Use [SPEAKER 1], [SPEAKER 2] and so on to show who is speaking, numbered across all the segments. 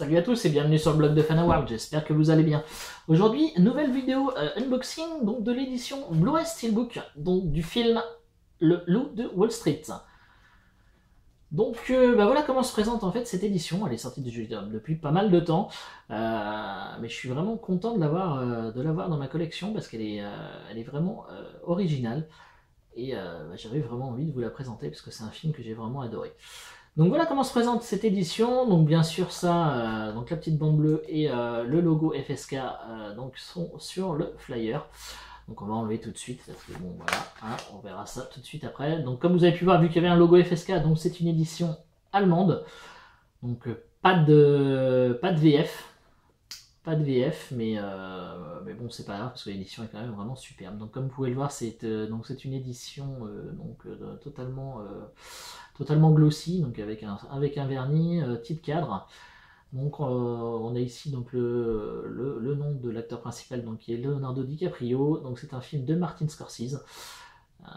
[SPEAKER 1] Salut à tous et bienvenue sur le blog de Fanaworld, j'espère que vous allez bien. Aujourd'hui, nouvelle vidéo unboxing donc, de l'édition Blu-ray Steelbook donc, du film Le Loup de Wall Street. Donc voilà comment se présente en fait cette édition, elle est sortie depuis pas mal de temps, mais je suis vraiment content de l'avoir dans ma collection parce qu'elle est vraiment originale et j'avais vraiment envie de vous la présenter parce que c'est un film que j'ai vraiment adoré. Donc voilà comment se présente cette édition. Donc bien sûr ça, donc la petite bande bleue et le logo FSK donc sont sur le flyer. Donc on va enlever tout de suite parce que bon voilà, hein, on verra ça tout de suite après. Donc comme vous avez pu voir, vu qu'il y avait un logo FSK, donc c'est une édition allemande. Donc pas de VF. Pas de VF, mais bon, c'est pas grave parce que l'édition est quand même vraiment superbe. Donc, comme vous pouvez le voir, c'est une édition totalement glossy, donc avec un vernis, type cadre. Donc, on a ici donc le nom de l'acteur principal, donc qui est Leonardo DiCaprio. Donc, c'est un film de Martin Scorsese,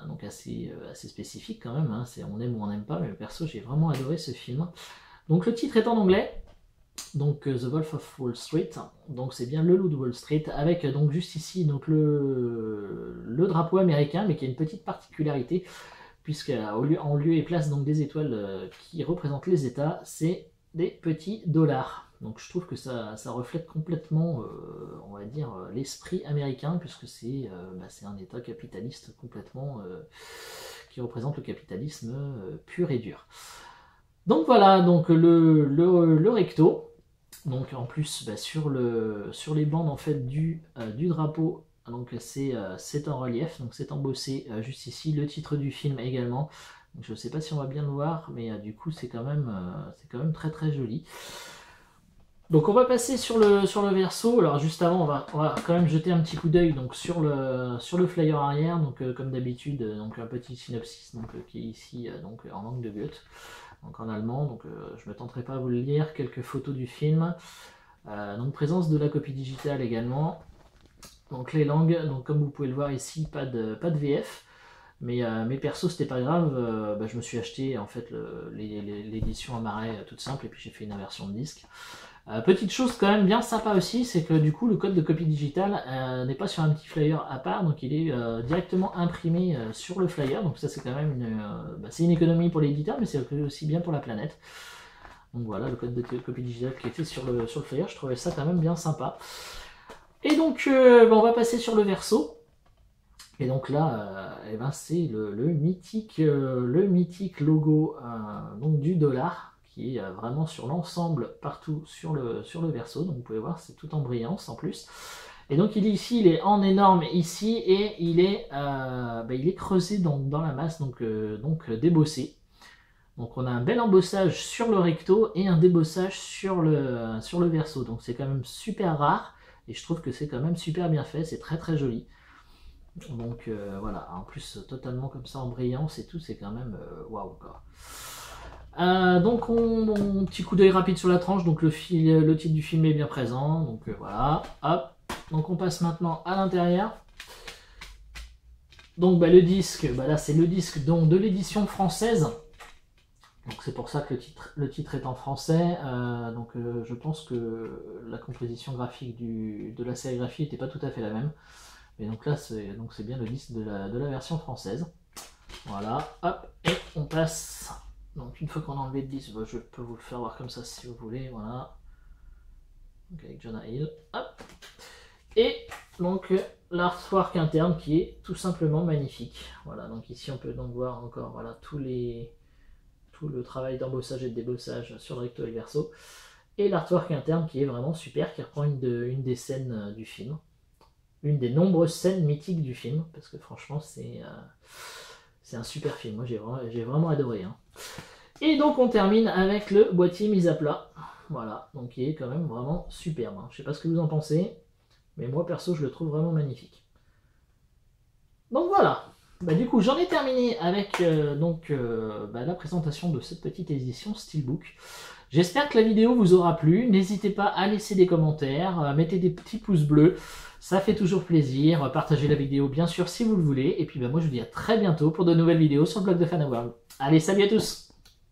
[SPEAKER 1] donc assez spécifique quand même. Hein. On aime ou on n'aime pas, mais perso, j'ai vraiment adoré ce film. Donc, le titre est en anglais. Donc The Wolf of Wall Street, donc c'est bien le loup de Wall Street, avec donc juste ici donc le drapeau américain, mais qui a une petite particularité, puisque en lieu et place donc des étoiles qui représentent les États, c'est des petits dollars. Donc je trouve que ça reflète complètement, on va dire, l'esprit américain, puisque c'est un État capitaliste complètement, qui représente le capitalisme pur et dur. Donc voilà, donc le recto. Donc en plus sur les bandes en fait du drapeau, donc c'est en relief, donc c'est embossé juste ici, le titre du film également. Donc, je ne sais pas si on va bien le voir, mais du coup c'est quand même très très joli. Donc on va passer sur le verso. Alors juste avant, on va quand même jeter un petit coup d'œil donc sur le flyer arrière. Donc comme d'habitude, donc un petit synopsis donc qui est ici donc en langue de Goethe, donc en allemand. Donc je me tenterai pas à vous le lire. Quelques photos du film. Donc présence de la copie digitale également. Donc les langues. Donc comme vous pouvez le voir ici, pas de VF. Mais perso c'était pas grave, je me suis acheté en fait l'édition à marais toute simple et puis j'ai fait une inversion de disque. Petite chose quand même bien sympa aussi, c'est que du coup le code de copie digitale n'est pas sur un petit flyer à part, donc il est directement imprimé sur le flyer, donc ça c'est quand même une économie pour l'éditeur, mais c'est aussi bien pour la planète. Donc voilà le code de copie digitale qui était sur le flyer, je trouvais ça quand même bien sympa. Et donc on va passer sur le verso. Et donc là, c'est le mythique logo donc du dollar qui est vraiment sur l'ensemble partout sur le verso. Donc vous pouvez voir, c'est tout en brillance en plus. Et donc il est en énorme ici et il est creusé dans la masse, donc débossé. Donc on a un bel embossage sur le recto et un débossage sur le verso. Donc c'est quand même super rare et je trouve que c'est quand même super bien fait, c'est très très joli. Donc voilà, en plus totalement comme ça en brillance et tout, c'est quand même waouh quoi. Donc un petit coup d'œil rapide sur la tranche, donc le titre du film est bien présent, donc voilà, hop. Donc on passe maintenant à l'intérieur. Donc le disque, là c'est le disque donc, de l'édition française. Donc c'est pour ça que le titre est en français. Donc je pense que la composition graphique de la sérigraphie n'était pas tout à fait la même. Et donc là, c'est bien le disque de la version française. Voilà, hop, et on passe. Donc une fois qu'on a enlevé le disque, je peux vous le faire voir comme ça si vous voulez, voilà. Donc avec Jonah Hill, hop. Et donc l'artwork interne qui est tout simplement magnifique. Voilà, donc ici on peut donc voir encore voilà, tout le travail d'embossage et de débossage sur le recto et le verso. Et l'artwork interne qui est vraiment super, qui reprend une des scènes du film. Une des nombreuses scènes mythiques du film, parce que franchement c'est un super film, moi j'ai vraiment adoré. Hein. Et donc on termine avec le boîtier mis à plat, voilà, donc il est quand même vraiment superbe. Hein. Je sais pas ce que vous en pensez, mais moi perso je le trouve vraiment magnifique. Donc voilà, du coup j'en ai terminé avec la présentation de cette petite édition Steelbook. J'espère que la vidéo vous aura plu, n'hésitez pas à laisser des commentaires, mettez des petits pouces bleus, ça fait toujours plaisir, partagez la vidéo bien sûr si vous le voulez, et puis moi je vous dis à très bientôt pour de nouvelles vidéos sur le blog de Fanaworld. Allez, salut à tous!